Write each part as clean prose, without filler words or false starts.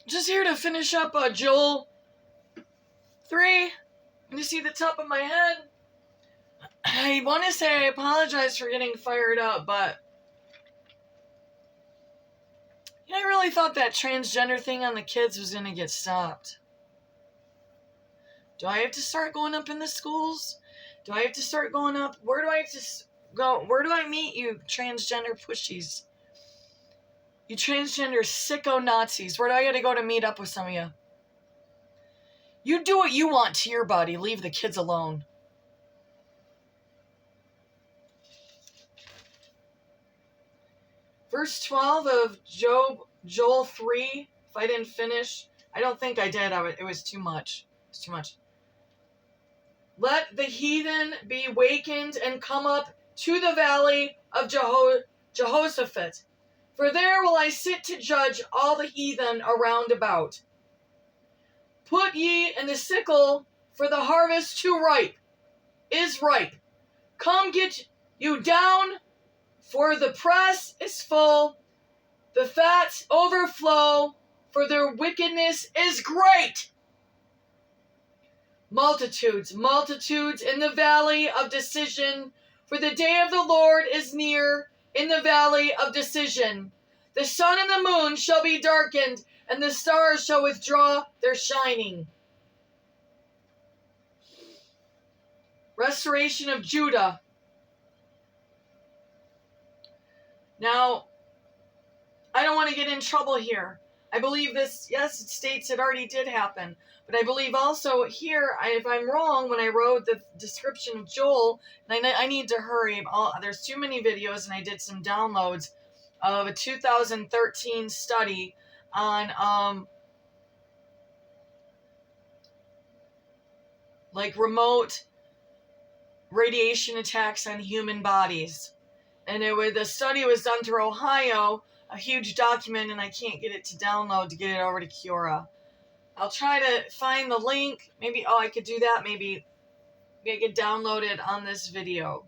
Just here to finish up Joel 3. You see the top of my head? I want to say I apologize for getting fired up, but I really thought that transgender thing on the kids was going to get stopped. Do I have to start going up in the schools? Do I have to start going up? Where do I have to go? Where do I meet you transgender pushies? You transgender sicko Nazis. Where do I got to go to meet up with some of you? You do what you want to your body. Leave the kids alone. Verse 12 of Joel 3. If I didn't finish, I don't think I did. It was too much. It's too much. Let the heathen be wakened and come up to the valley of Jehoshaphat. For there will I sit to judge all the heathen around about. Put ye in the sickle, for the harvest is ripe. Come get you down, for the press is full, the fats overflow, for their wickedness is great. Multitudes in the valley of decision, for the day of the Lord is near in the valley of decision. The sun and the moon shall be darkened, and the stars shall withdraw their shining. Restoration of Judah. Now, I don't want to get in trouble here. I believe this, yes, it states it already did happen. But I believe also here, if I'm wrong, when I wrote the description of Joel, and I need to hurry. There's too many videos, and I did some downloads of a 2013 study on remote radiation attacks on human bodies. And the study was done through Ohio, a huge document, and I can't get it to download to get it over to Kiora. I'll try to find the link. Maybe, I could do that. Maybe I could download it on this video.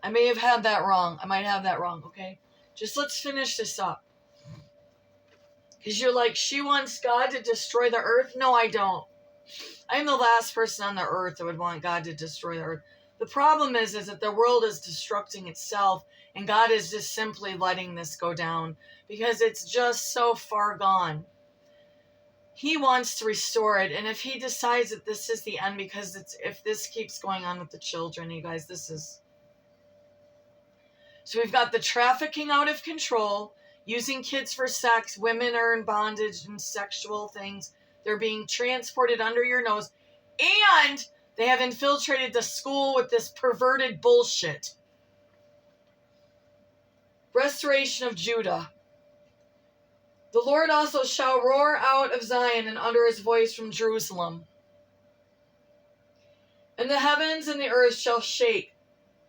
I may have had that wrong. I might have that wrong, okay? Just let's finish this up. Because you're like, she wants God to destroy the earth? No, I don't. I'm the last person on the earth that would want God to destroy the earth. The problem is that the world is destructing itself, and God is just simply letting this go down because it's just so far gone. He wants to restore it, and if he decides that this is the end, because if this keeps going on with the children, you guys, this is... So we've got the trafficking out of control, using kids for sex, women are in bondage and sexual things, they're being transported under your nose, and they have infiltrated the school with this perverted bullshit. Restoration of Judah. The Lord also shall roar out of Zion and utter his voice from Jerusalem. And the heavens and the earth shall shake,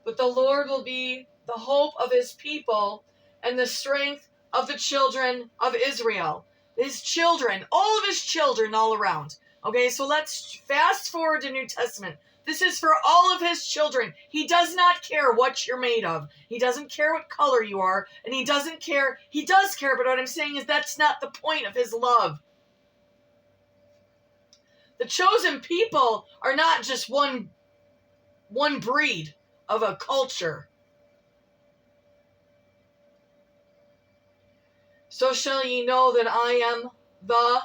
but the Lord will be the hope of his people and the strength of the children of Israel. His children, all of his children all around. Okay, so let's fast forward to New Testament. This is for all of his children. He does not care what you're made of. He doesn't care what color you are. And he does care, but what I'm saying is that's not the point of his love. The chosen people are not just one breed of a culture. So shall ye know that I am the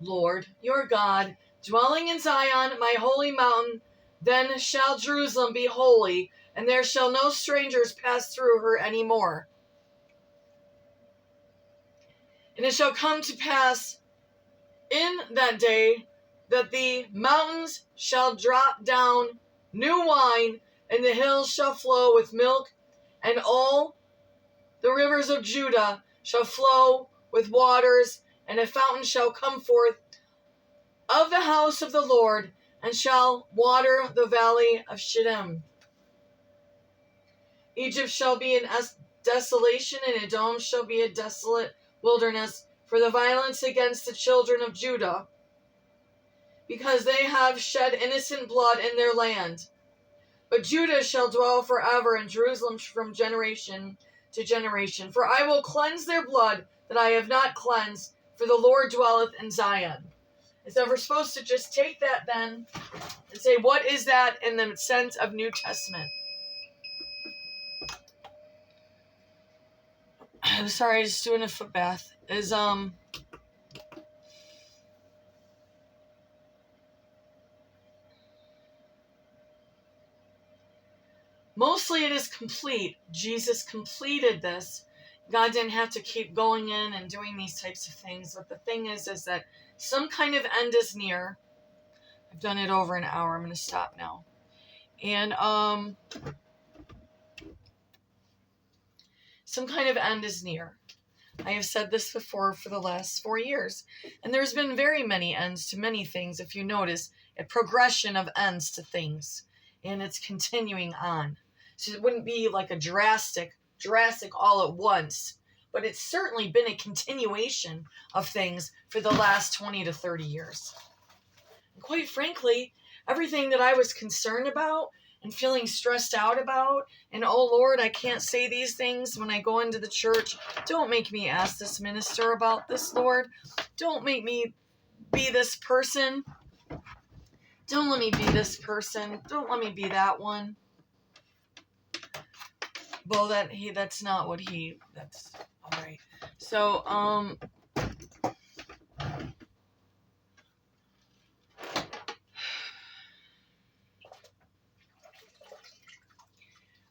Lord your God, dwelling in Zion, my holy mountain. Then shall Jerusalem be holy, and there shall no strangers pass through her any more. And it shall come to pass in that day that the mountains shall drop down new wine, and the hills shall flow with milk, and all the rivers of Judah shall flow with waters, and a fountain shall come forth of the house of the Lord, and shall water the valley of Shittim. Egypt shall be in desolation, and Edom shall be a desolate wilderness for the violence against the children of Judah, because they have shed innocent blood in their land. But Judah shall dwell forever, and Jerusalem from generation to generation. For I will cleanse their blood that I have not cleansed For the Lord dwelleth in Zion. And so we're supposed to just take that then and say, what is that in the sense of New Testament? I'm sorry, just doing a foot bath. Mostly it is complete. Jesus completed this. God didn't have to keep going in and doing these types of things. But the thing is that some kind of end is near. I've done it over an hour. I'm going to stop now. And some kind of end is near. I have said this before for the last 4 years. And there's been very many ends to many things. If you notice, a progression of ends to things. And it's continuing on. So it wouldn't be like a drastic all at once. But it's certainly been a continuation of things for the last 20 to 30 years. And quite frankly, everything that I was concerned about and feeling stressed out about, and oh Lord, I can't say these things when I go into the church. Don't make me ask this minister about this, Lord. Don't make me be this person. Don't let me be this person. Don't let me be that one. Well, that's not what that's all right. So,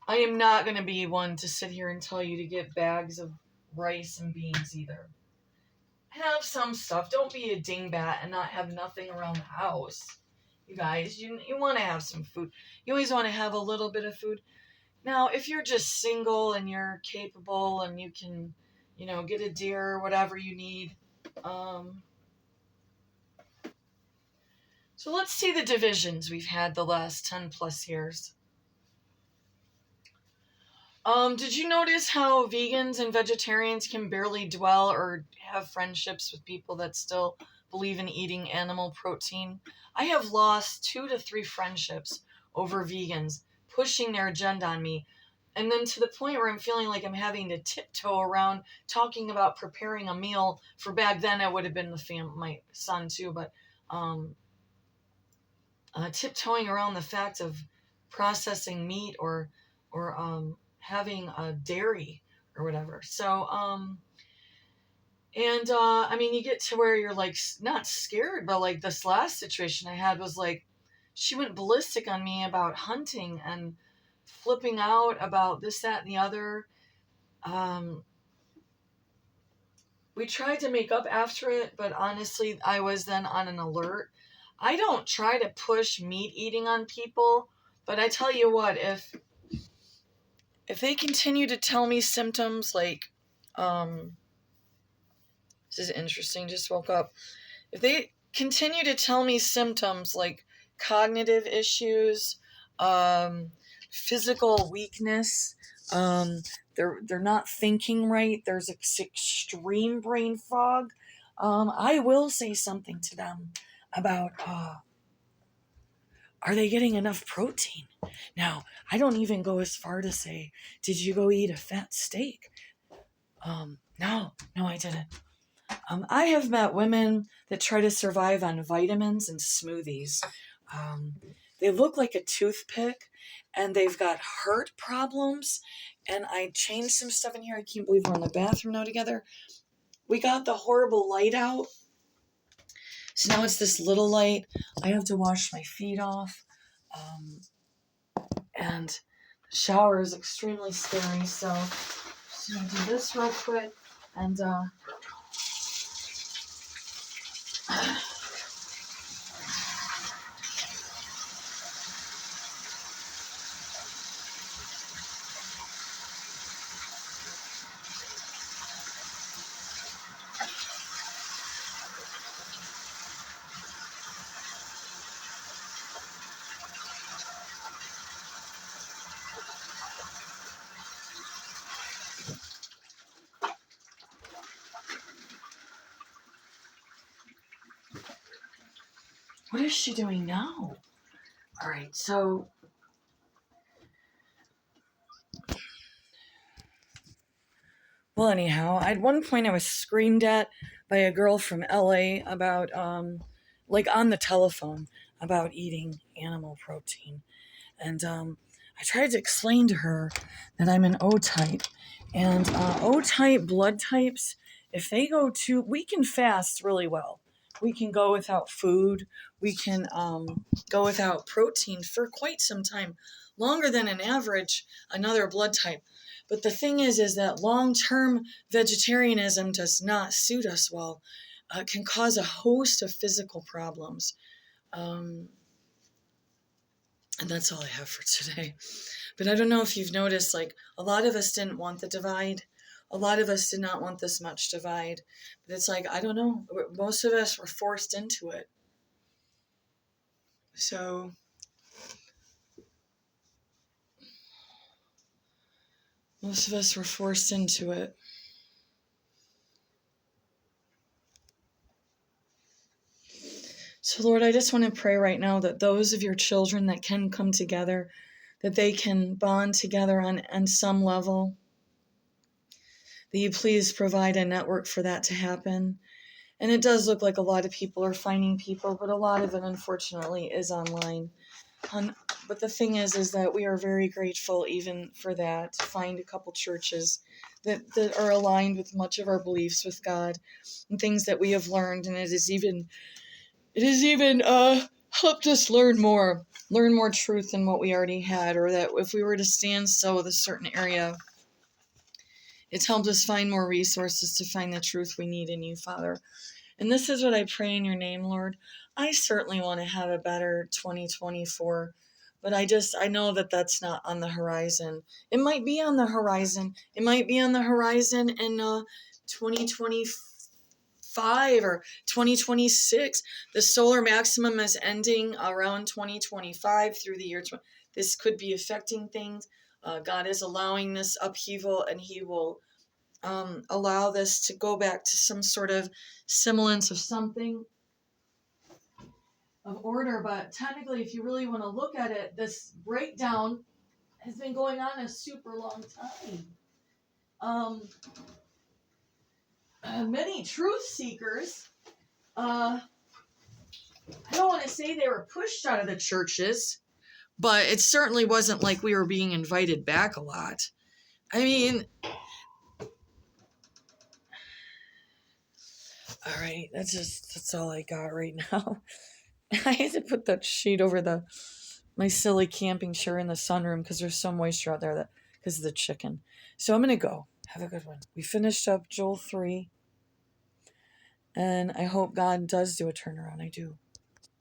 I am not going to be one to sit here and tell you to get bags of rice and beans either. Have some stuff. Don't be a dingbat and not have nothing around the house. You guys, you want to have some food. You always want to have a little bit of food. Now, if you're just single and you're capable and you can, get a deer or whatever you need. So let's see the divisions we've had the last 10 plus years. Did you notice how vegans and vegetarians can barely dwell or have friendships with people that still believe in eating animal protein? I have lost 2 to 3 friendships over vegans pushing their agenda on me. And then to the point where I'm feeling like I'm having to tiptoe around talking about preparing a meal for back then it would have been my son too, but tiptoeing around the fact of processing meat or having a dairy or whatever. So, you get to where you're like not scared, but like this last situation I had was like, she went ballistic on me about hunting and flipping out about this, that, and the other. We tried to make up after it, but honestly, I was then on an alert. I don't try to push meat eating on people, but I tell you what, if they continue to tell me symptoms like, this is interesting, just woke up. If they continue to tell me symptoms like cognitive issues, physical weakness, they're not thinking right, there's extreme brain fog, I will say something to them about, are they getting enough protein? Now, I don't even go as far to say, did you go eat a fat steak? No, I didn't. I have met women that try to survive on vitamins and smoothies. They look like a toothpick, and they've got heart problems. And I changed some stuff in here. I can't believe we're in the bathroom now together. We got the horrible light out. So now it's this little light. I have to wash my feet off. And the shower is extremely scary. So I'm just going to do this real quick. And what is she doing now? All right, so Well, anyhow, at one point I was screamed at by a girl from LA about, like on the telephone, about eating animal protein. And I tried to explain to her that I'm an O type. And O type blood types, if they go to, we can fast really well. We can go without food. We can go without protein for quite some time, longer than an average another blood type. But the thing is that long-term vegetarianism does not suit us well. It can cause a host of physical problems. And that's all I have for today. But I don't know if you've noticed, like, a lot of us didn't want the divide. A lot of us did not want this much divide. But it's like, I don't know. Most of us were forced into it. So, most of us were forced into it. So, Lord, I just want to pray right now that those of your children that can come together, that they can bond together on some level, that you please provide a network for that to happen. And it does look like a lot of people are finding people, but a lot of it, unfortunately, is online. But the thing is that we are very grateful even for that, to find a couple churches that are aligned with much of our beliefs with God and things that we have learned. And it has even helped us learn more truth than what we already had, or that if we were to stand still with a certain area, it's helped us find more resources to find the truth we need in you, Father. And this is what I pray in your name, Lord. I certainly want to have a better 2024, but I know that that's not on the horizon. It might be on the horizon. It might be on the horizon in 2025 or 2026. The solar maximum is ending around 2025 through the year. This could be affecting things. God is allowing this upheaval, and he will allow this to go back to some sort of semblance of something of order. But technically, if you really want to look at it, this breakdown has been going on a super long time. Many truth seekers, I don't want to say they were pushed out of the churches, but it certainly wasn't like we were being invited back a lot. I mean, all right, that's all I got right now. I had to put that sheet over my silly camping chair in the sunroom because there's some moisture out there because of the chicken. So I'm going to go. Have a good one. We finished up Joel 3, and I hope God does do a turnaround. I do.